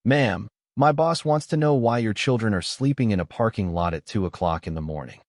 Ma'am, my boss wants to know why your children are sleeping in a parking lot at 2 o'clock in the morning.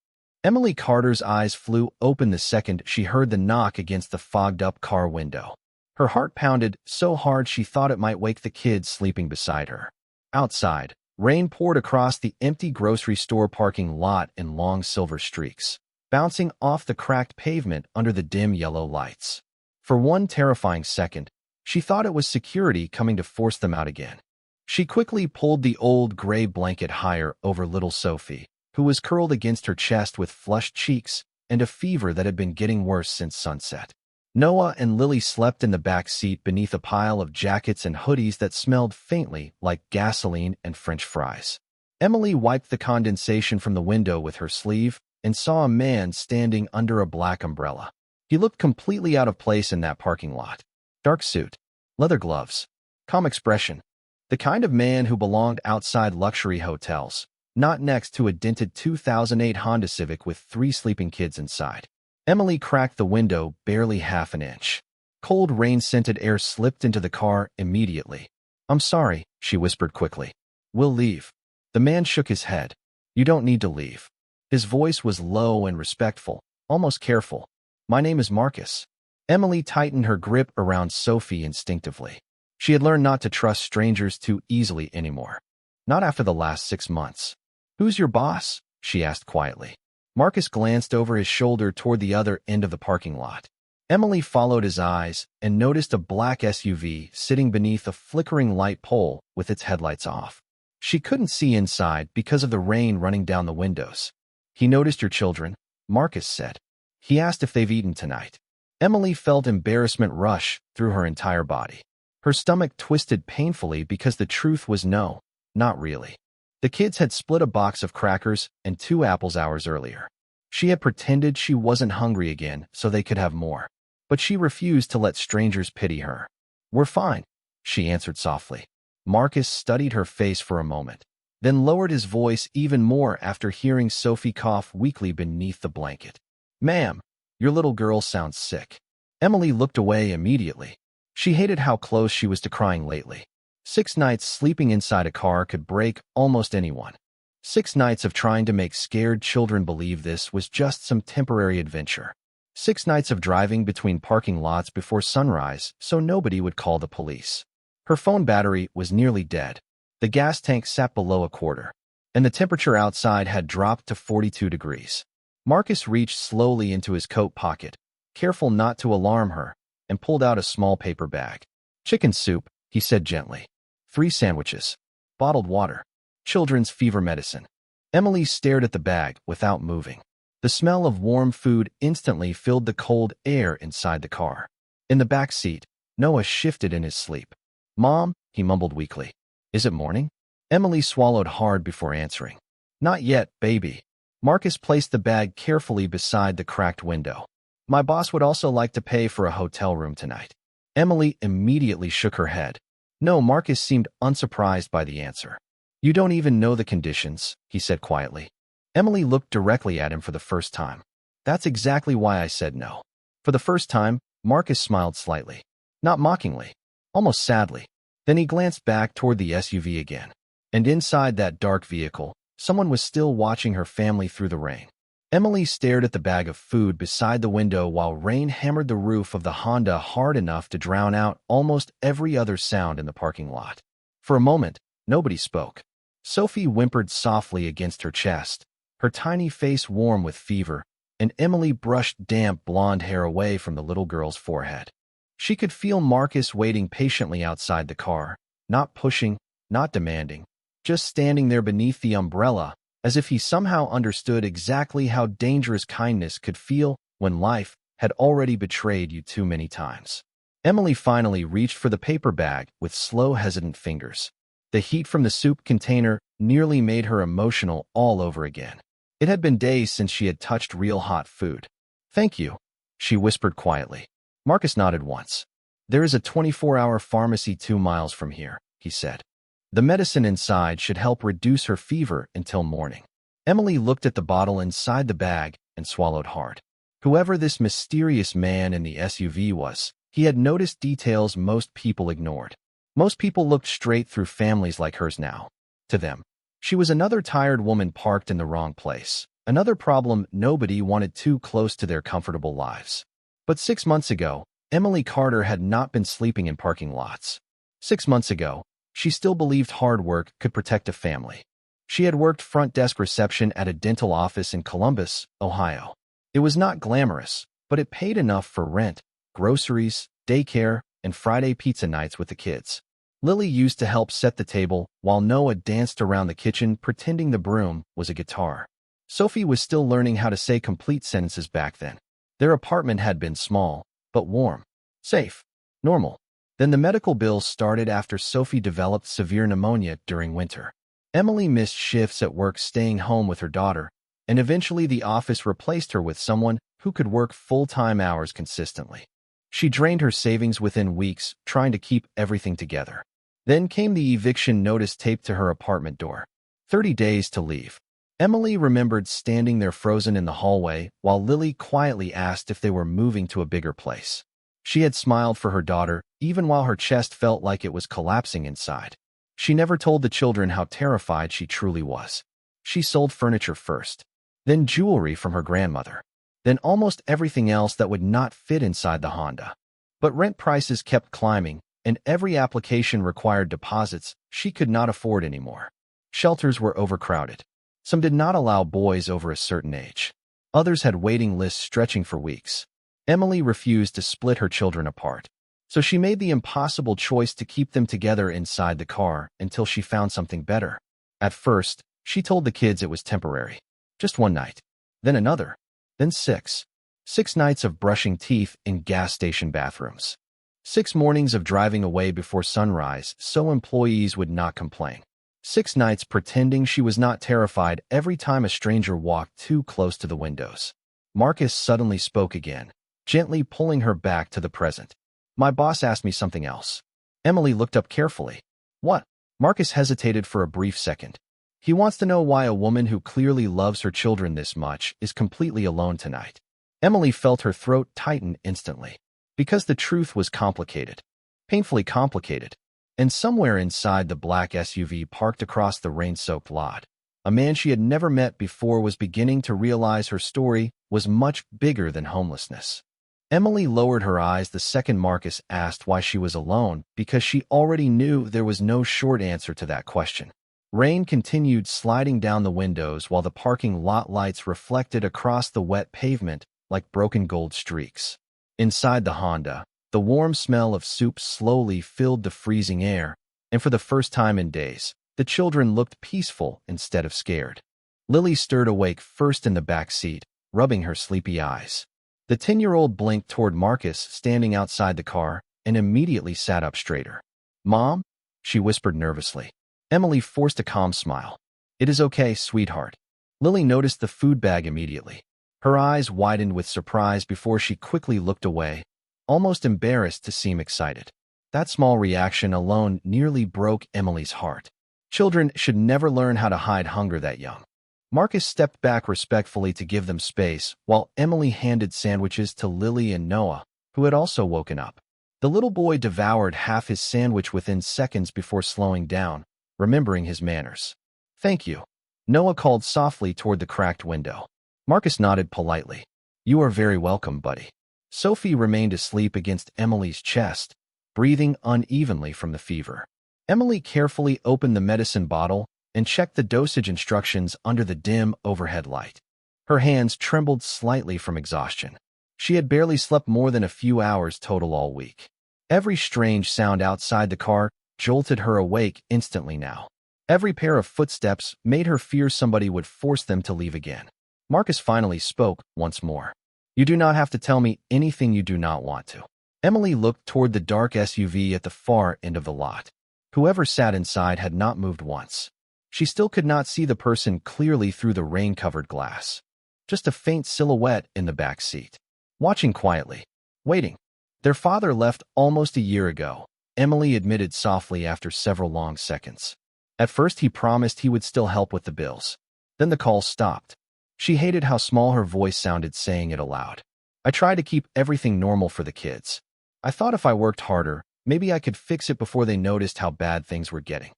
Emily Carter's eyes flew open the second she heard the knock against the fogged-up car window. Her heart pounded so hard she thought it might wake the kids sleeping beside her. Outside, rain poured across the empty grocery store parking lot in long silver streaks, bouncing off the cracked pavement under the dim yellow lights. For one terrifying second, she thought it was security coming to force them out again. She quickly pulled the old gray blanket higher over little Sophie, who was curled against her chest with flushed cheeks and a fever that had been getting worse since sunset. Noah and Lily slept in the back seat beneath a pile of jackets and hoodies that smelled faintly like gasoline and French fries. Emily wiped the condensation from the window with her sleeve and saw a man standing under a black umbrella. He looked completely out of place in that parking lot. Dark suit, leather gloves, calm expression. The kind of man who belonged outside luxury hotels, not next to a dented 2008 Honda Civic with 3 sleeping kids inside. Emily cracked the window barely half an inch. Cold rain-scented air slipped into the car immediately. "I'm sorry," she whispered quickly. "We'll leave." The man shook his head. "You don't need to leave." His voice was low and respectful, almost careful. "My name is Marcus." Emily tightened her grip around Sophie instinctively. She had learned not to trust strangers too easily anymore. Not after the last 6 months. "Who's your boss?" she asked quietly. Marcus glanced over his shoulder toward the other end of the parking lot. Emily followed his eyes and noticed a black SUV sitting beneath a flickering light pole with its headlights off. She couldn't see inside because of the rain running down the windows. "He noticed your children," Marcus said. "He asked if they've eaten tonight." Emily felt embarrassment rush through her entire body. Her stomach twisted painfully because the truth was no, not really. The kids had split a box of crackers and 2 apples hours earlier. She had pretended she wasn't hungry again so they could have more. But she refused to let strangers pity her. "We're fine," she answered softly. Marcus studied her face for a moment, then lowered his voice even more after hearing Sophie cough weakly beneath the blanket. "Ma'am, your little girl sounds sick." Emily looked away immediately. She hated how close she was to crying lately. 6 nights sleeping inside a car could break almost anyone. 6 nights of trying to make scared children believe this was just some temporary adventure. 6 nights of driving between parking lots before sunrise so nobody would call the police. Her phone battery was nearly dead. The gas tank sat below a quarter, and the temperature outside had dropped to 42 degrees. Marcus reached slowly into his coat pocket, careful not to alarm her, and pulled out a small paper bag. "Chicken soup," he said gently. 3 sandwiches, bottled water, children's fever medicine. Emily stared at the bag without moving. The smell of warm food instantly filled the cold air inside the car. In the back seat, Noah shifted in his sleep. "Mom," he mumbled weakly. "Is it morning?" Emily swallowed hard before answering. "Not yet, baby." Marcus placed the bag carefully beside the cracked window. "My boss would also like to pay for a hotel room tonight." Emily immediately shook her head. No, Marcus seemed unsurprised by the answer. "You don't even know the conditions," he said quietly. Emily looked directly at him for the first time. "That's exactly why I said no." For the first time, Marcus smiled slightly. Not mockingly, almost sadly. Then he glanced back toward the SUV again. And inside that dark vehicle, someone was still watching her family through the rain. Emily stared at the bag of food beside the window while rain hammered the roof of the Honda hard enough to drown out almost every other sound in the parking lot. For a moment, nobody spoke. Sophie whimpered softly against her chest, her tiny face warm with fever, and Emily brushed damp blonde hair away from the little girl's forehead. She could feel Marcus waiting patiently outside the car, not pushing, not demanding, just standing there beneath the umbrella, as if he somehow understood exactly how dangerous kindness could feel when life had already betrayed you too many times. Emily finally reached for the paper bag with slow, hesitant fingers. The heat from the soup container nearly made her emotional all over again. It had been days since she had touched real hot food. "Thank you," she whispered quietly. Marcus nodded once. "There is a 24-hour pharmacy 2 miles from here," he said. "The medicine inside should help reduce her fever until morning." Emily looked at the bottle inside the bag and swallowed hard. Whoever this mysterious man in the SUV was, he had noticed details most people ignored. Most people looked straight through families like hers now. To them, she was another tired woman parked in the wrong place. Another problem nobody wanted too close to their comfortable lives. But 6 months ago, Emily Carter had not been sleeping in parking lots. 6 months ago, she still believed hard work could protect a family. She had worked front desk reception at a dental office in Columbus, Ohio. It was not glamorous, but it paid enough for rent, groceries, daycare, and Friday pizza nights with the kids. Lily used to help set the table while Noah danced around the kitchen pretending the broom was a guitar. Sophie was still learning how to say complete sentences back then. Their apartment had been small, but warm, safe, normal. Then the medical bills started after Sophie developed severe pneumonia during winter. Emily missed shifts at work staying home with her daughter, and eventually the office replaced her with someone who could work full-time hours consistently. She drained her savings within weeks, trying to keep everything together. Then came the eviction notice taped to her apartment door. 30 days to leave. Emily remembered standing there frozen in the hallway while Lily quietly asked if they were moving to a bigger place. She had smiled for her daughter, even while her chest felt like it was collapsing inside. She never told the children how terrified she truly was. She sold furniture first, then jewelry from her grandmother, then almost everything else that would not fit inside the Honda. But rent prices kept climbing, and every application required deposits she could not afford anymore. Shelters were overcrowded. Some did not allow boys over a certain age. Others had waiting lists stretching for weeks. Emily refused to split her children apart, so she made the impossible choice to keep them together inside the car until she found something better. At first, she told the kids it was temporary. Just one night. Then another. Then 6. 6 nights of brushing teeth in gas station bathrooms. 6 mornings of driving away before sunrise so employees would not complain. 6 nights pretending she was not terrified every time a stranger walked too close to the windows. Marcus suddenly spoke again, gently pulling her back to the present. My boss asked me something else. Emily looked up carefully. What? Marcus hesitated for a brief second. He wants to know why a woman who clearly loves her children this much is completely alone tonight. Emily felt her throat tighten instantly. Because the truth was complicated. Painfully complicated. And somewhere inside the black SUV parked across the rain-soaked lot, a man she had never met before was beginning to realize her story was much bigger than homelessness. Emily lowered her eyes the second Marcus asked why she was alone because she already knew there was no short answer to that question. Rain continued sliding down the windows while the parking lot lights reflected across the wet pavement like broken gold streaks. Inside the Honda, the warm smell of soup slowly filled the freezing air, and for the first time in days, the children looked peaceful instead of scared. Lily stirred awake first in the back seat, rubbing her sleepy eyes. The 10-year-old blinked toward Marcus standing outside the car and immediately sat up straighter. Mom? She whispered nervously. Emily forced a calm smile. It is okay, sweetheart. Lily noticed the food bag immediately. Her eyes widened with surprise before she quickly looked away, almost embarrassed to seem excited. That small reaction alone nearly broke Emily's heart. Children should never learn how to hide hunger that young. Marcus stepped back respectfully to give them space, while Emily handed sandwiches to Lily and Noah, who had also woken up. The little boy devoured half his sandwich within seconds before slowing down, remembering his manners. Thank you. Noah called softly toward the cracked window. Marcus nodded politely. You are very welcome, buddy. Sophie remained asleep against Emily's chest, breathing unevenly from the fever. Emily carefully opened the medicine bottle and checked the dosage instructions under the dim overhead light. Her hands trembled slightly from exhaustion. She had barely slept more than a few hours total all week. Every strange sound outside the car jolted her awake instantly now. Every pair of footsteps made her fear somebody would force them to leave again. Marcus finally spoke once more. You do not have to tell me anything you do not want to. Emily looked toward the dark SUV at the far end of the lot. Whoever sat inside had not moved once. She still could not see the person clearly through the rain-covered glass. Just a faint silhouette in the back seat. Watching quietly. Waiting. Their father left almost a year ago, Emily admitted softly after several long seconds. At first he promised he would still help with the bills. Then the call stopped. She hated how small her voice sounded saying it aloud. I tried to keep everything normal for the kids. I thought if I worked harder, Maybe I could fix it before they noticed how bad things were getting.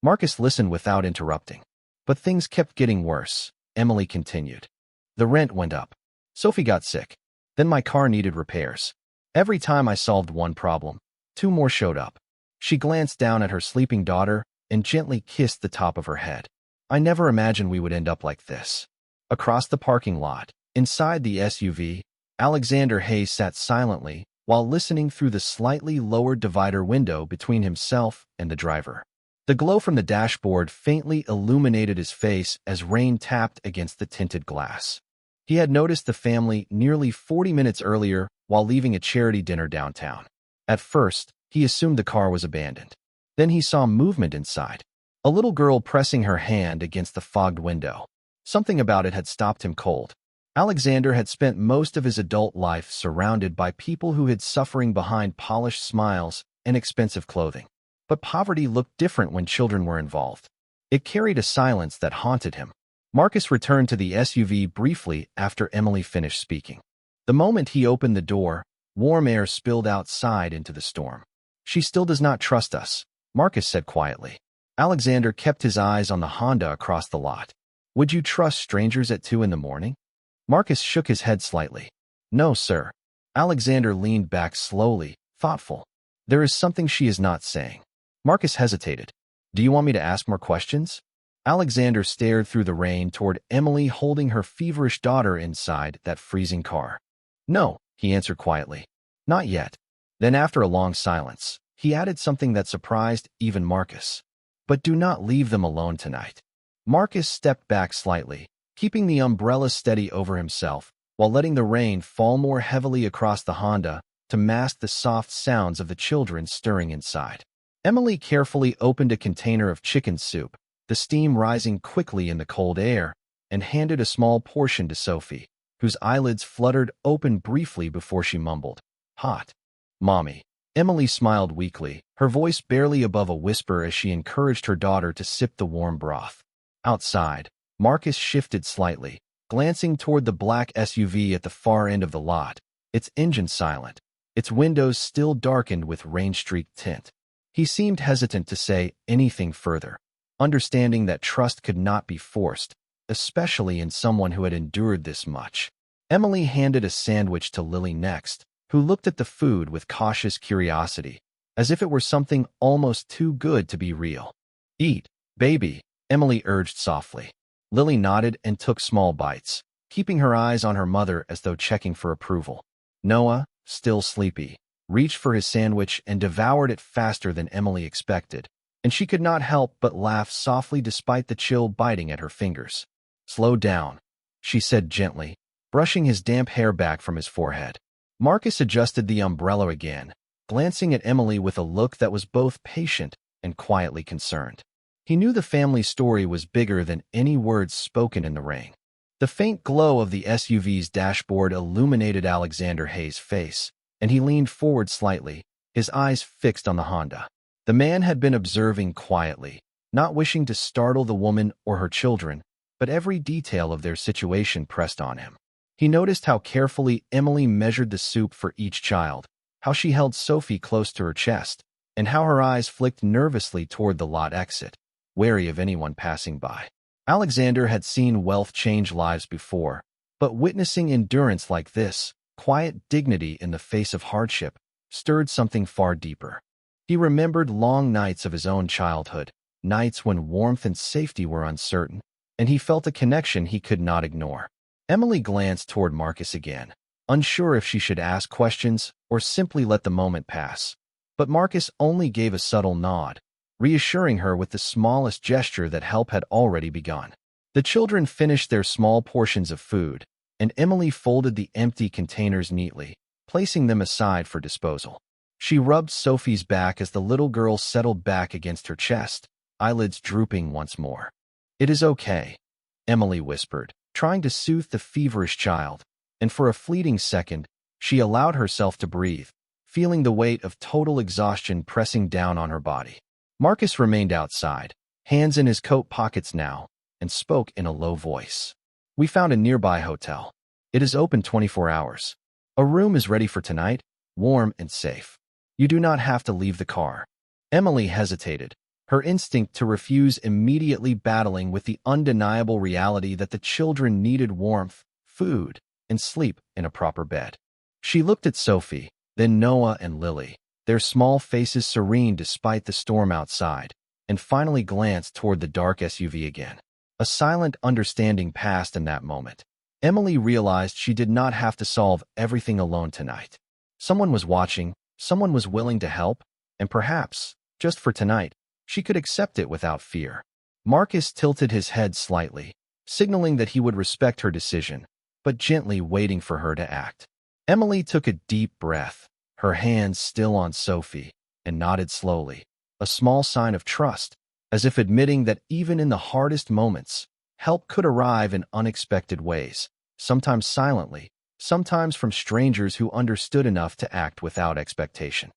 Marcus listened without interrupting. But things kept getting worse, Emily continued. The rent went up. Sophie got sick. Then my car needed repairs. Every time I solved one problem, two more showed up. She glanced down at her sleeping daughter and gently kissed the top of her head. I never imagined we would end up like this. Across the parking lot, inside the SUV, Alexander Hayes sat silently while listening through the slightly lowered divider window between himself and the driver. The glow from the dashboard faintly illuminated his face as rain tapped against the tinted glass. He had noticed the family nearly 40 minutes earlier while leaving a charity dinner downtown. At first, he assumed the car was abandoned. Then he saw movement inside. A little girl pressing her hand against the fogged window. Something about it had stopped him cold. Alexander had spent most of his adult life surrounded by people who hid suffering behind polished smiles and expensive clothing. But poverty looked different when children were involved. It carried a silence that haunted him. Marcus returned to the SUV briefly after Emily finished speaking. The moment he opened the door, warm air spilled outside into the storm. She still does not trust us, Marcus said quietly. Alexander kept his eyes on the Honda across the lot. Would you trust strangers at 2 in the morning? Marcus shook his head slightly. No, sir. Alexander leaned back slowly, thoughtful. There is something she is not saying. Marcus hesitated. Do you want me to ask more questions? Alexander stared through the rain toward Emily holding her feverish daughter inside that freezing car. No, he answered quietly. Not yet. Then after a long silence, he added something that surprised even Marcus. But do not leave them alone tonight. Marcus stepped back slightly, keeping the umbrella steady over himself, while letting the rain fall more heavily across the Honda to mask the soft sounds of the children stirring inside. Emily carefully opened a container of chicken soup, the steam rising quickly in the cold air, and handed a small portion to Sophie, whose eyelids fluttered open briefly before she mumbled, "Hot." "Mommy." Emily smiled weakly, her voice barely above a whisper as she encouraged her daughter to sip the warm broth. Outside, Marcus shifted slightly, glancing toward the black SUV at the far end of the lot, its engine silent, its windows still darkened with rain-streaked tint. He seemed hesitant to say anything further, understanding that trust could not be forced, especially in someone who had endured this much. Emily handed a sandwich to Lily next, who looked at the food with cautious curiosity, as if it were something almost too good to be real. "Eat, baby," Emily urged softly. Lily nodded and took small bites, keeping her eyes on her mother as though checking for approval. Noah, still sleepy, reached for his sandwich and devoured it faster than Emily expected, and she could not help but laugh softly despite the chill biting at her fingers. "Slow down," she said gently, brushing his damp hair back from his forehead. Marcus adjusted the umbrella again, glancing at Emily with a look that was both patient and quietly concerned. He knew the family story was bigger than any words spoken in the rain. The faint glow of the SUV's dashboard illuminated Alexander Hayes' face, and he leaned forward slightly, his eyes fixed on the Honda. The man had been observing quietly, not wishing to startle the woman or her children, but every detail of their situation pressed on him. He noticed how carefully Emily measured the soup for each child, how she held Sophie close to her chest, and how her eyes flicked nervously toward the lot exit, wary of anyone passing by. Alexander had seen wealth change lives before, but witnessing endurance like this, quiet dignity in the face of hardship, stirred something far deeper. He remembered long nights of his own childhood, nights when warmth and safety were uncertain, and he felt a connection he could not ignore. Emily glanced toward Marcus again, unsure if she should ask questions or simply let the moment pass. But Marcus only gave a subtle nod, reassuring her with the smallest gesture that help had already begun. The children finished their small portions of food, and Emily folded the empty containers neatly, placing them aside for disposal. She rubbed Sophie's back as the little girl settled back against her chest, eyelids drooping once more. "It is okay," Emily whispered, trying to soothe the feverish child, and for a fleeting second, she allowed herself to breathe, feeling the weight of total exhaustion pressing down on her body. Marcus remained outside, hands in his coat pockets now, and spoke in a low voice. "We found a nearby hotel. It is open 24 hours. A room is ready for tonight, warm and safe. You do not have to leave the car. Emily hesitated, her instinct to refuse immediately battling with the undeniable reality that the children needed warmth, food, and sleep in a proper bed. She looked at Sophie, then Noah and Lily, their small faces serene despite the storm outside, and finally glanced toward the dark SUV again. A silent understanding passed in that moment. Emily realized she did not have to solve everything alone tonight. Someone was watching, someone was willing to help, and perhaps, just for tonight, she could accept it without fear. Marcus tilted his head slightly, signaling that he would respect her decision, but gently waiting for her to act. Emily took a deep breath, her hands still on Sophie, and nodded slowly, a small sign of trust, as if admitting that even in the hardest moments, help could arrive in unexpected ways, sometimes silently, sometimes from strangers who understood enough to act without expectation.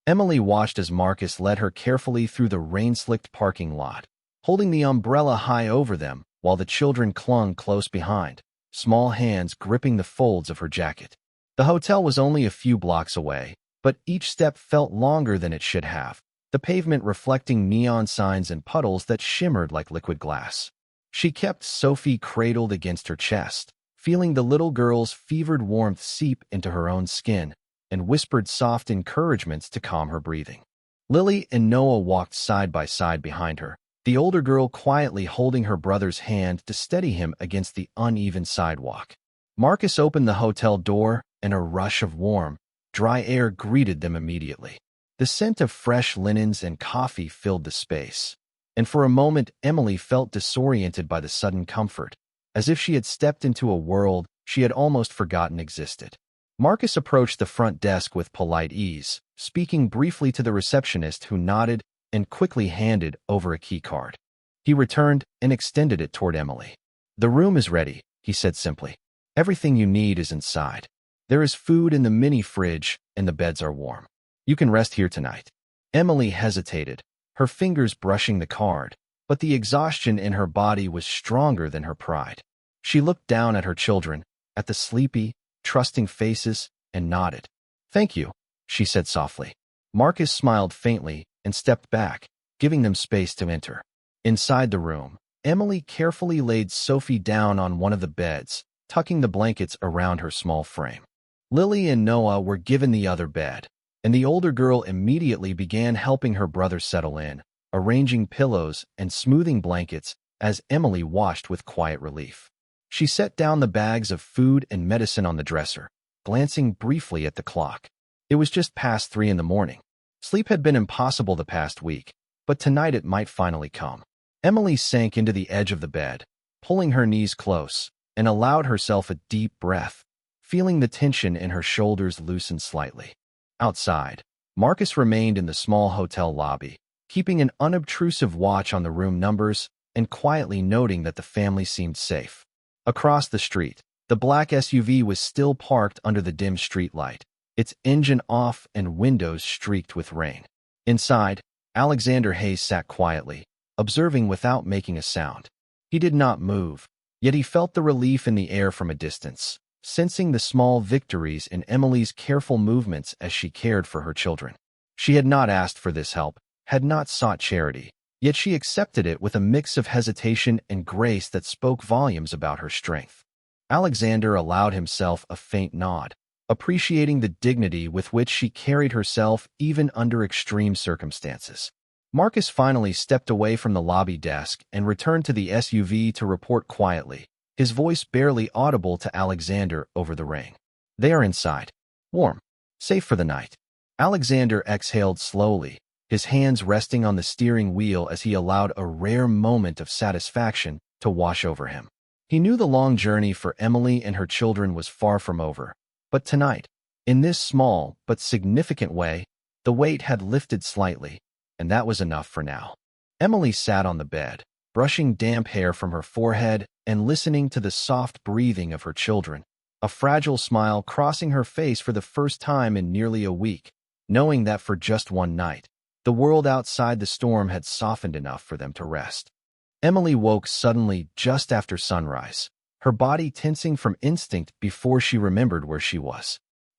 Emily watched as Marcus led her carefully through the rain-slicked parking lot, holding the umbrella high over them while the children clung close behind, small hands gripping the folds of her jacket. The hotel was only a few blocks away, but each step felt longer than it should have, the pavement reflecting neon signs and puddles that shimmered like liquid glass. She kept Sophie cradled against her chest, feeling the little girl's fevered warmth seep into her own skin, and whispered soft encouragements to calm her breathing. Lily and Noah walked side by side behind her, the older girl quietly holding her brother's hand to steady him against the uneven sidewalk. Marcus opened the hotel door, and a rush of warm, dry air greeted them immediately. The scent of fresh linens and coffee filled the space, and for a moment Emily felt disoriented by the sudden comfort, as if she had stepped into a world she had almost forgotten existed. Marcus approached the front desk with polite ease, speaking briefly to the receptionist who nodded and quickly handed over a key card. He returned and extended it toward Emily. "The room is ready," he said simply. "Everything you need is inside. There is food in the mini fridge and the beds are warm. You can rest here tonight." Emily hesitated, her fingers brushing the card, but the exhaustion in her body was stronger than her pride. She looked down at her children, at the sleepy, trusting faces, and nodded. "Thank you," she said softly. Marcus smiled faintly and stepped back, giving them space to enter. Inside the room, Emily carefully laid Sophie down on one of the beds, tucking the blankets around her small frame. Lily and Noah were given the other bed, and the older girl immediately began helping her brother settle in, arranging pillows and smoothing blankets as Emily watched with quiet relief. She set down the bags of food and medicine on the dresser, glancing briefly at the clock. It was just past 3 in the morning. Sleep had been impossible the past week, but tonight it might finally come. Emily sank into the edge of the bed, pulling her knees close, and allowed herself a deep breath, feeling the tension in her shoulders loosen slightly. Outside, Marcus remained in the small hotel lobby, keeping an unobtrusive watch on the room numbers and quietly noting that the family seemed safe. Across the street, the black SUV was still parked under the dim streetlight, its engine off and windows streaked with rain. Inside, Alexander Hayes sat quietly, observing without making a sound. He did not move, yet he felt the relief in the air from a distance, sensing the small victories in Emily's careful movements as she cared for her children. She had not asked for this help, had not sought charity, yet she accepted it with a mix of hesitation and grace that spoke volumes about her strength. Alexander allowed himself a faint nod, appreciating the dignity with which she carried herself even under extreme circumstances. Marcus finally stepped away from the lobby desk and returned to the SUV to report quietly, his voice barely audible to Alexander over the rain. "They are inside. Warm. Safe for the night." Alexander exhaled slowly, his hands resting on the steering wheel as he allowed a rare moment of satisfaction to wash over him. He knew the long journey for Emily and her children was far from over, but tonight, in this small but significant way, the weight had lifted slightly, and that was enough for now. Emily sat on the bed, brushing damp hair from her forehead and listening to the soft breathing of her children, a fragile smile crossing her face for the first time in nearly a week, knowing that for just one night, the world outside the storm had softened enough for them to rest. Emily woke suddenly just after sunrise, her body tensing from instinct before she remembered where she was.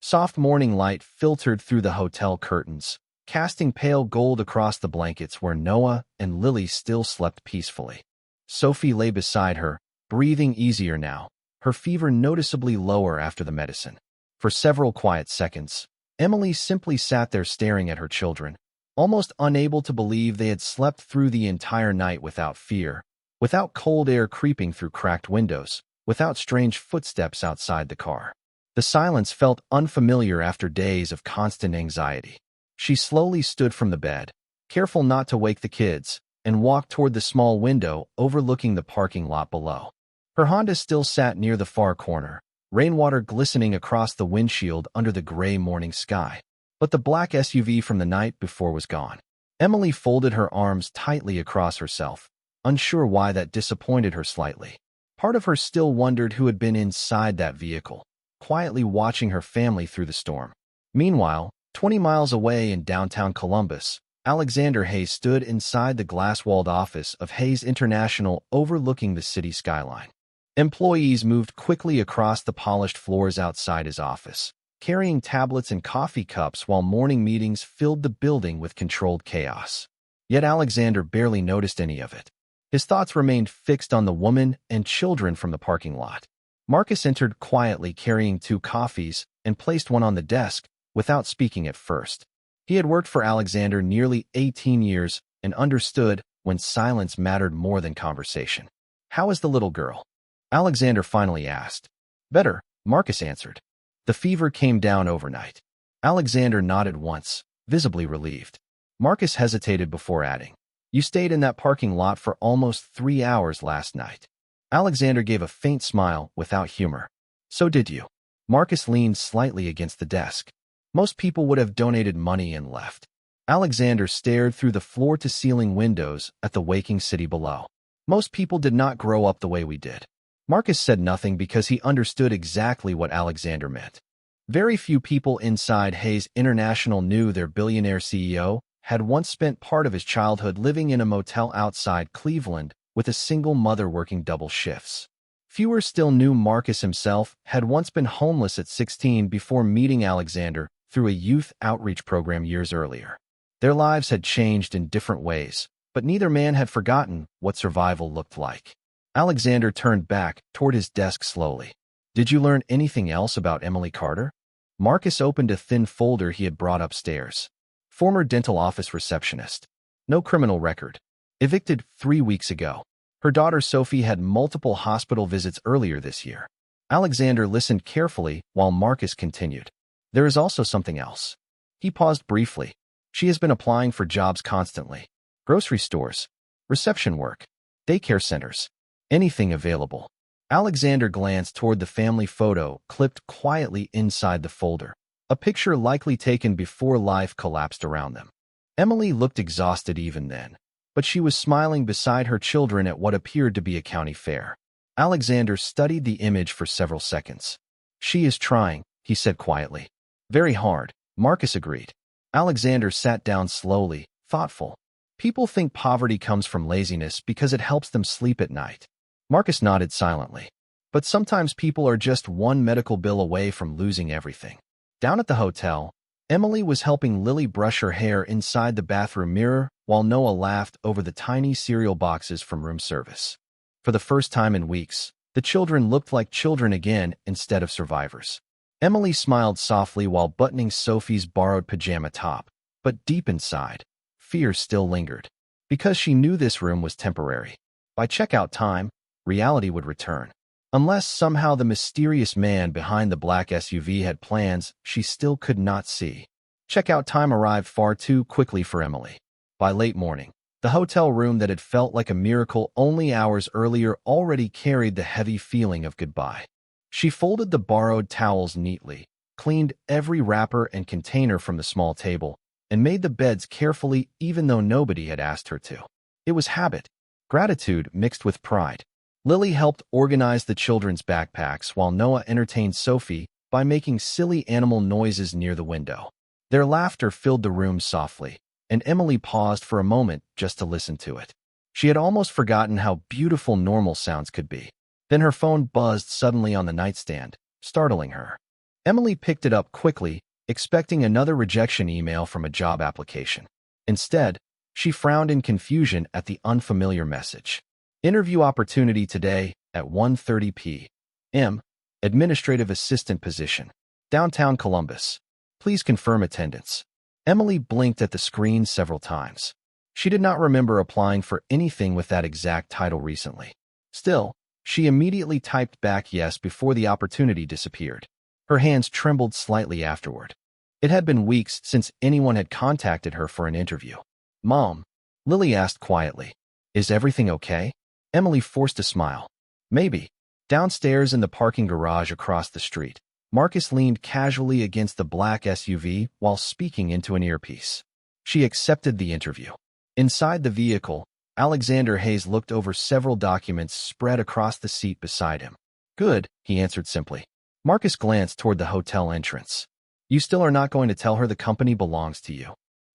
Soft morning light filtered through the hotel curtains, casting pale gold across the blankets where Noah and Lily still slept peacefully. Sophie lay beside her, breathing easier now, her fever noticeably lower after the medicine. For several quiet seconds, Emily simply sat there staring at her children, almost unable to believe they had slept through the entire night without fear, without cold air creeping through cracked windows, without strange footsteps outside the car. The silence felt unfamiliar after days of constant anxiety. She slowly stood from the bed, careful not to wake the kids, and walked toward the small window overlooking the parking lot below. Her Honda still sat near the far corner, rainwater glistening across the windshield under the gray morning sky. But the black SUV from the night before was gone. Emily folded her arms tightly across herself, unsure why that disappointed her slightly. Part of her still wondered who had been inside that vehicle, quietly watching her family through the storm. Meanwhile, 20 miles away in downtown Columbus, Alexander Hayes stood inside the glass-walled office of Hayes International overlooking the city skyline. Employees moved quickly across the polished floors outside his office, carrying tablets and coffee cups while morning meetings filled the building with controlled chaos. Yet Alexander barely noticed any of it. His thoughts remained fixed on the woman and children from the parking lot. Marcus entered quietly carrying 2 coffees and placed one on the desk without speaking at first. He had worked for Alexander nearly 18 years and understood when silence mattered more than conversation. "How is the little girl?" Alexander finally asked. "Better," Marcus answered. "The fever came down overnight." Alexander nodded once, visibly relieved. Marcus hesitated before adding, "You stayed in that parking lot for almost 3 hours last night." Alexander gave a faint smile without humor. "So did you." Marcus leaned slightly against the desk. Most people would have donated money and left. Alexander stared through the floor-to-ceiling windows at the waking city below. Most people did not grow up the way we did. Marcus said nothing because he understood exactly what Alexander meant. Very few people inside Hayes International knew their billionaire CEO had once spent part of his childhood living in a motel outside Cleveland with a single mother working double shifts. Fewer still knew Marcus himself had once been homeless at 16 before meeting Alexander through a youth outreach program years earlier. Their lives had changed in different ways, but neither man had forgotten what survival looked like. Alexander turned back toward his desk slowly. "Did you learn anything else about Emily Carter?" Marcus opened a thin folder he had brought upstairs. Former dental office receptionist. No criminal record. Evicted 3 weeks ago. Her daughter Sophie had multiple hospital visits earlier this year. Alexander listened carefully while Marcus continued. "There is also something else." He paused briefly. "She has been applying for jobs constantly. Grocery stores, reception work, daycare centers, anything available." Alexander glanced toward the family photo clipped quietly inside the folder, a picture likely taken before life collapsed around them. Emily looked exhausted even then, but she was smiling beside her children at what appeared to be a county fair. Alexander studied the image for several seconds. "She is trying," he said quietly. "Very hard," Marcus agreed. Alexander sat down slowly, thoughtful. "People think poverty comes from laziness because it helps them sleep at night." Marcus nodded silently. "But sometimes people are just one medical bill away from losing everything." Down at the hotel, Emily was helping Lily brush her hair inside the bathroom mirror while Noah laughed over the tiny cereal boxes from room service. For the first time in weeks, the children looked like children again instead of survivors. Emily smiled softly while buttoning Sophie's borrowed pajama top, but deep inside, fear still lingered. Because she knew this room was temporary. By checkout time, reality would return. Unless somehow the mysterious man behind the black SUV had plans she still could not see. Checkout time arrived far too quickly for Emily. By late morning, the hotel room that had felt like a miracle only hours earlier already carried the heavy feeling of goodbye. She folded the borrowed towels neatly, cleaned every wrapper and container from the small table, and made the beds carefully even though nobody had asked her to. It was habit, gratitude mixed with pride. Lily helped organize the children's backpacks while Noah entertained Sophie by making silly animal noises near the window. Their laughter filled the room softly, and Emily paused for a moment just to listen to it. She had almost forgotten how beautiful normal sounds could be. Then her phone buzzed suddenly on the nightstand, startling her. Emily picked it up quickly, expecting another rejection email from a job application. Instead, she frowned in confusion at the unfamiliar message. Interview opportunity today at 1:30 p.m. Administrative assistant position. Downtown Columbus. Please confirm attendance. Emily blinked at the screen several times. She did not remember applying for anything with that exact title recently. Still, she immediately typed back yes before the opportunity disappeared. Her hands trembled slightly afterward. It had been weeks since anyone had contacted her for an interview. "Mom," Lily asked quietly, "is everything okay?" Emily forced a smile. "Maybe." Downstairs in the parking garage across the street, Marcus leaned casually against the black SUV while speaking into an earpiece. She accepted the interview. Inside the vehicle, Alexander Hayes looked over several documents spread across the seat beside him. "Good," he answered simply. Marcus glanced toward the hotel entrance. "You still are not going to tell her the company belongs to you?"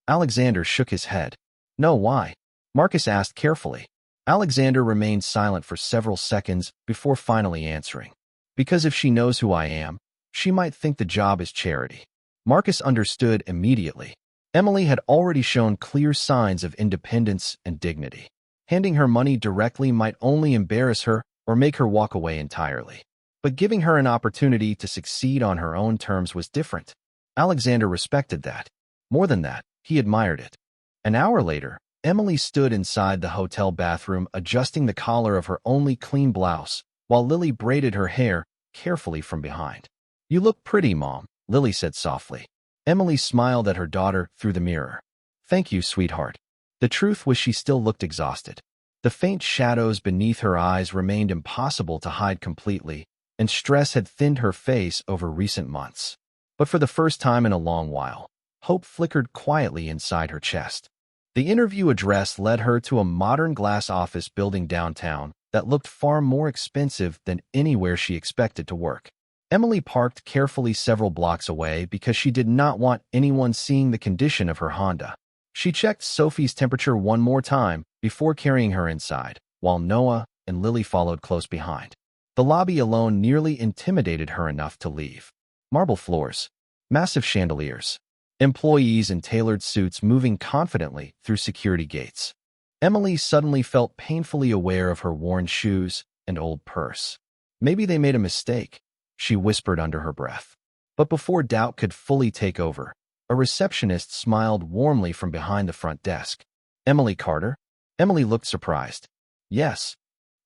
Alexander shook his head. "No, why?" Marcus asked carefully. Alexander remained silent for several seconds before finally answering. "Because if she knows who I am, she might think the job is charity." Marcus understood immediately. Emily had already shown clear signs of independence and dignity. Handing her money directly might only embarrass her or make her walk away entirely. But giving her an opportunity to succeed on her own terms was different. Alexander respected that. More than that, he admired it. An hour later, Emily stood inside the hotel bathroom adjusting the collar of her only clean blouse, while Lily braided her hair carefully from behind. "You look pretty, Mom," Lily said softly. Emily smiled at her daughter through the mirror. "Thank you, sweetheart." The truth was she still looked exhausted. The faint shadows beneath her eyes remained impossible to hide completely, and stress had thinned her face over recent months. But for the first time in a long while, hope flickered quietly inside her chest. The interview address led her to a modern glass office building downtown that looked far more expensive than anywhere she expected to work. Emily parked carefully several blocks away because she did not want anyone seeing the condition of her Honda. She checked Sophie's temperature one more time before carrying her inside, while Noah and Lily followed close behind. The lobby alone nearly intimidated her enough to leave. Marble floors, massive chandeliers, employees in tailored suits moving confidently through security gates. Emily suddenly felt painfully aware of her worn shoes and old purse. "Maybe they made a mistake," she whispered under her breath. But before doubt could fully take over, a receptionist smiled warmly from behind the front desk. "Emily Carter?" Emily looked surprised. "Yes.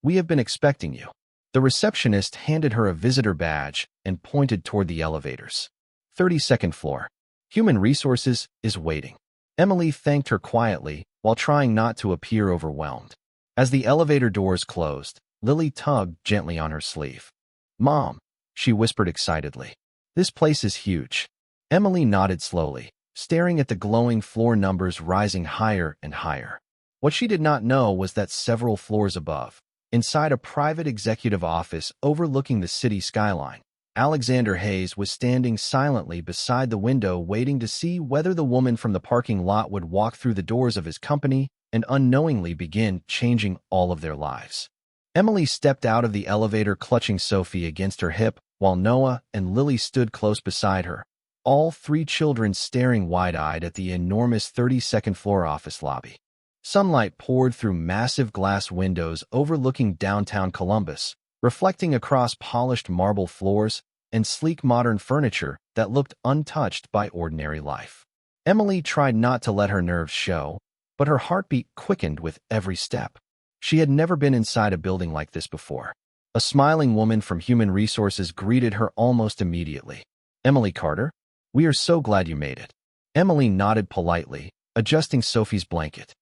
We have been expecting you." The receptionist handed her a visitor badge and pointed toward the elevators. 32nd floor. "Human Resources is waiting." Emily thanked her quietly while trying not to appear overwhelmed. As the elevator doors closed, Lily tugged gently on her sleeve. "Mom," she whispered excitedly. "This place is huge." Emily nodded slowly, staring at the glowing floor numbers rising higher and higher. What she did not know was that several floors above, inside a private executive office overlooking the city skyline, Alexander Hayes was standing silently beside the window waiting to see whether the woman from the parking lot would walk through the doors of his company and unknowingly begin changing all of their lives. Emily stepped out of the elevator clutching Sophie against her hip while Noah and Lily stood close beside her, all three children staring wide-eyed at the enormous 32nd floor office lobby. Sunlight poured through massive glass windows overlooking downtown Columbus, reflecting across polished marble floors and sleek modern furniture that looked untouched by ordinary life. Emily tried not to let her nerves show, but her heartbeat quickened with every step. She had never been inside a building like this before. A smiling woman from Human Resources greeted her almost immediately. "Emily Carter, we are so glad you made it." Emily nodded politely, adjusting Sophie's blanket.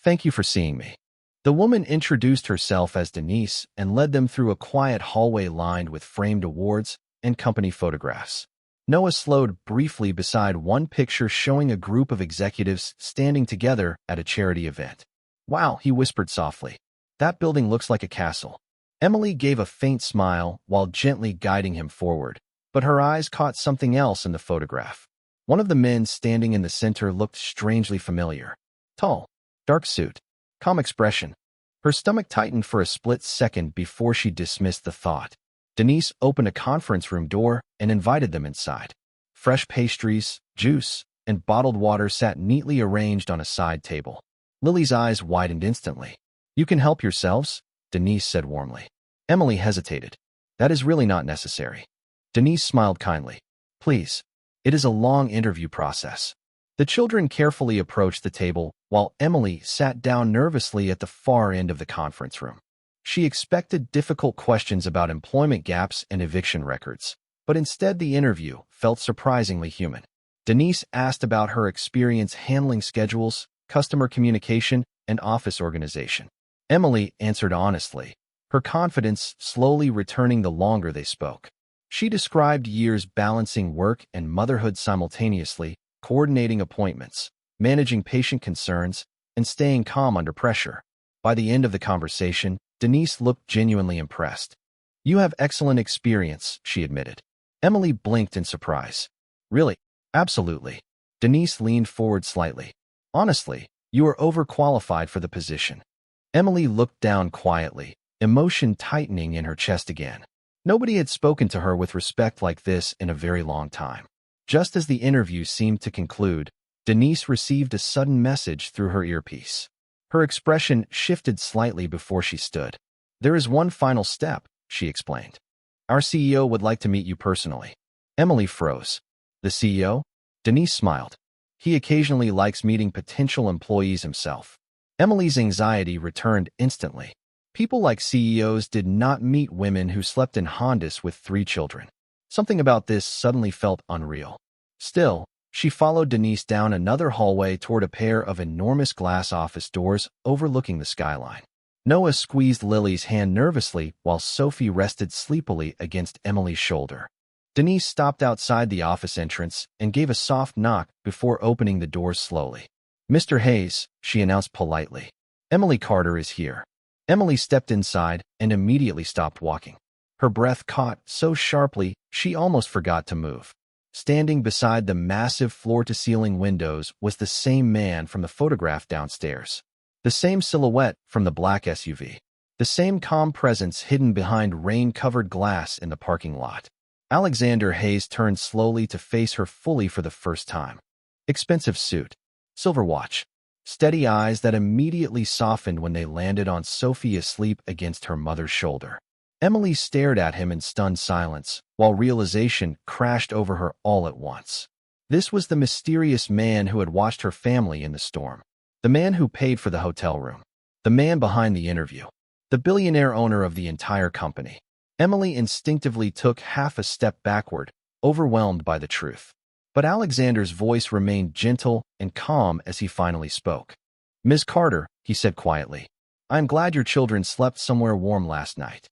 "Thank you for seeing me." The woman introduced herself as Denise and led them through a quiet hallway lined with framed awards and company photographs. Noah slowed briefly beside one picture showing a group of executives standing together at a charity event. "Wow," he whispered softly. "That building looks like a castle." Emily gave a faint smile while gently guiding him forward, but her eyes caught something else in the photograph. One of the men standing in the center looked strangely familiar. Tall, dark suit, calm expression. Her stomach tightened for a split second before she dismissed the thought. Denise opened a conference room door and invited them inside. Fresh pastries, juice, and bottled water sat neatly arranged on a side table. Lily's eyes widened instantly. "You can help yourselves," Denise said warmly. Emily hesitated. "That is really not necessary." Denise smiled kindly. "Please. It is a long interview process." The children carefully approached the table while Emily sat down nervously at the far end of the conference room. She expected difficult questions about employment gaps and eviction records, but instead the interview felt surprisingly human. Denise asked about her experience handling schedules, customer communication, and office organization. Emily answered honestly, her confidence slowly returning the longer they spoke. She described years balancing work and motherhood simultaneously, coordinating appointments, managing patient concerns, and staying calm under pressure. By the end of the conversation, Denise looked genuinely impressed. "You have excellent experience," she admitted. Emily blinked in surprise. "Really?" "Absolutely." Denise leaned forward slightly. "Honestly, you are overqualified for the position." Emily looked down quietly, emotion tightening in her chest again. Nobody had spoken to her with respect like this in a very long time. Just as the interview seemed to conclude, Denise received a sudden message through her earpiece. Her expression shifted slightly before she stood. "There is one final step," she explained. "Our CEO would like to meet you personally." Emily froze. "The CEO?" Denise smiled. "He occasionally likes meeting potential employees himself." Emily's anxiety returned instantly. People like CEOs did not meet women who slept in Hondas with 3 children. Something about this suddenly felt unreal. Still, she followed Denise down another hallway toward a pair of enormous glass office doors overlooking the skyline. Noah squeezed Lily's hand nervously while Sophie rested sleepily against Emily's shoulder. Denise stopped outside the office entrance and gave a soft knock before opening the doors slowly. "Mr. Hayes," she announced politely. "Emily Carter is here." Emily stepped inside and immediately stopped walking. Her breath caught so sharply she almost forgot to move. Standing beside the massive floor-to-ceiling windows was the same man from the photograph downstairs. The same silhouette from the black SUV. The same calm presence hidden behind rain-covered glass in the parking lot. Alexander Hayes turned slowly to face her fully for the first time. Expensive suit. Silver watch. Steady eyes that immediately softened when they landed on Sophie asleep against her mother's shoulder. Emily stared at him in stunned silence, while realization crashed over her all at once. This was the mysterious man who had watched her family in the storm. The man who paid for the hotel room. The man behind the interview. The billionaire owner of the entire company. Emily instinctively took half a step backward, overwhelmed by the truth. But Alexander's voice remained gentle and calm as he finally spoke. "Ms. Carter," he said quietly, "I am glad your children slept somewhere warm last night."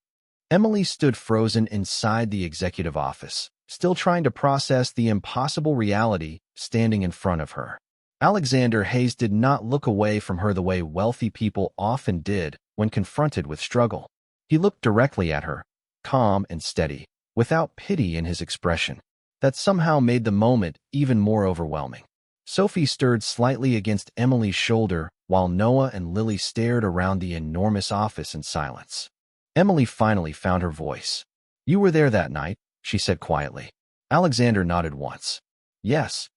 Emily stood frozen inside the executive office, still trying to process the impossible reality standing in front of her. Alexander Hayes did not look away from her the way wealthy people often did when confronted with struggle. He looked directly at her, calm and steady, without pity in his expression. That somehow made the moment even more overwhelming. Sophie stirred slightly against Emily's shoulder while Noah and Lily stared around the enormous office in silence. Emily finally found her voice. "You were there that night," she said quietly. Alexander nodded once. "Yes."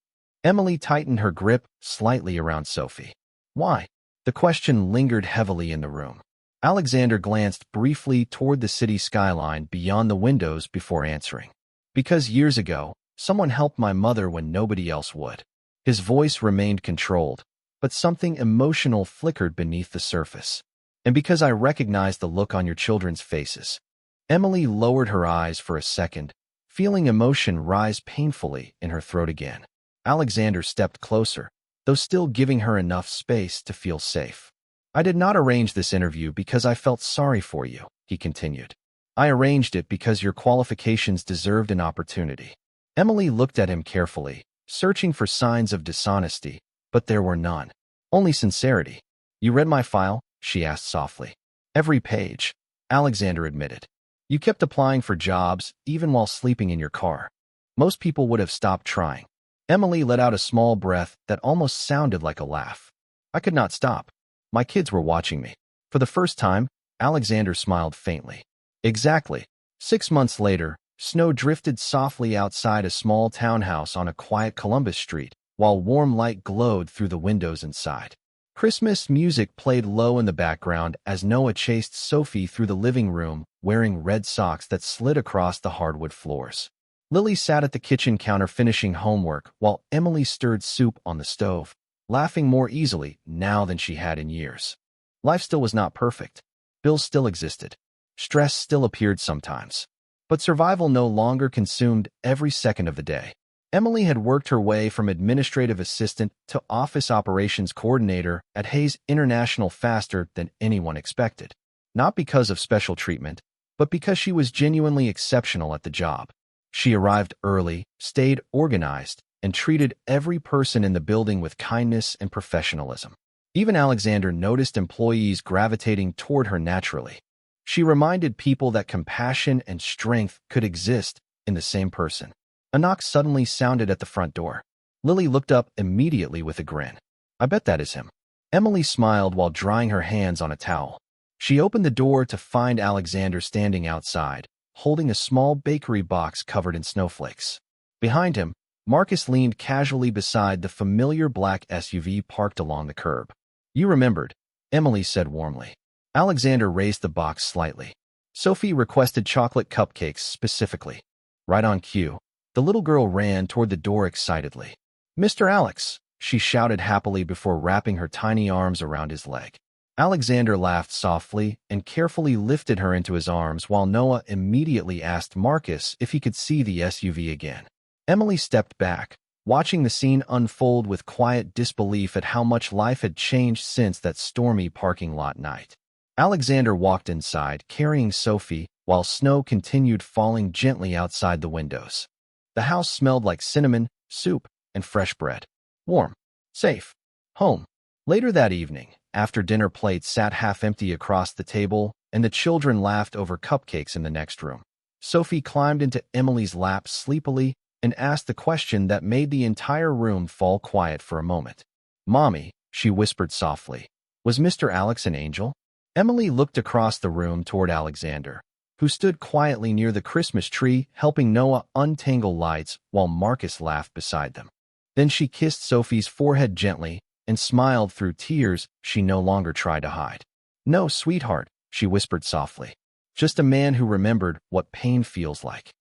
Emily tightened her grip slightly around Sophie. "Why?" The question lingered heavily in the room. Alexander glanced briefly toward the city skyline beyond the windows before answering. "Because years ago, someone helped my mother when nobody else would." His voice remained controlled, but something emotional flickered beneath the surface. "And because I recognized the look on your children's faces." Emily lowered her eyes for a second, feeling emotion rise painfully in her throat again. Alexander stepped closer, though still giving her enough space to feel safe. "I did not arrange this interview because I felt sorry for you," he continued. "I arranged it because your qualifications deserved an opportunity." Emily looked at him carefully, searching for signs of dishonesty, but there were none. Only sincerity. "You read my file?" she asked softly. "Every page," Alexander admitted. "You kept applying for jobs, even while sleeping in your car. Most people would have stopped trying." Emily let out a small breath that almost sounded like a laugh. "I could not stop. My kids were watching me." For the first time, Alexander smiled faintly. "Exactly." 6 months later, snow drifted softly outside a small townhouse on a quiet Columbus street, while warm light glowed through the windows inside. Christmas music played low in the background as Noah chased Sophie through the living room, wearing red socks that slid across the hardwood floors. Lily sat at the kitchen counter finishing homework while Emily stirred soup on the stove, laughing more easily now than she had in years. Life still was not perfect. Bills still existed. Stress still appeared sometimes. But survival no longer consumed every second of the day. Emily had worked her way from administrative assistant to office operations coordinator at Hayes International faster than anyone expected. Not because of special treatment, but because she was genuinely exceptional at the job. She arrived early, stayed organized, and treated every person in the building with kindness and professionalism. Even Alexander noticed employees gravitating toward her naturally. She reminded people that compassion and strength could exist in the same person. A knock suddenly sounded at the front door. Lily looked up immediately with a grin. "I bet that is him." Emily smiled while drying her hands on a towel. She opened the door to find Alexander standing outside, holding a small bakery box covered in snowflakes. Behind him, Marcus leaned casually beside the familiar black SUV parked along the curb. "You remembered," Emily said warmly. Alexander raised the box slightly. "Sophie requested chocolate cupcakes specifically." Right on cue, the little girl ran toward the door excitedly. "Mr. Alex," she shouted happily before wrapping her tiny arms around his leg. Alexander laughed softly and carefully lifted her into his arms while Noah immediately asked Marcus if he could see the SUV again. Emily stepped back, watching the scene unfold with quiet disbelief at how much life had changed since that stormy parking lot night. Alexander walked inside, carrying Sophie, while snow continued falling gently outside the windows. The house smelled like cinnamon, soup, and fresh bread. Warm, safe, home. Later that evening, after dinner plates sat half empty across the table and the children laughed over cupcakes in the next room, Sophie climbed into Emily's lap sleepily and asked the question that made the entire room fall quiet for a moment. "Mommy," she whispered softly, "was Mr. Alex an angel?" Emily looked across the room toward Alexander, who stood quietly near the Christmas tree helping Noah untangle lights while Marcus laughed beside them. Then she kissed Sophie's forehead gently and smiled through tears she no longer tried to hide. "No, sweetheart," she whispered softly. "Just a man who remembered what pain feels like."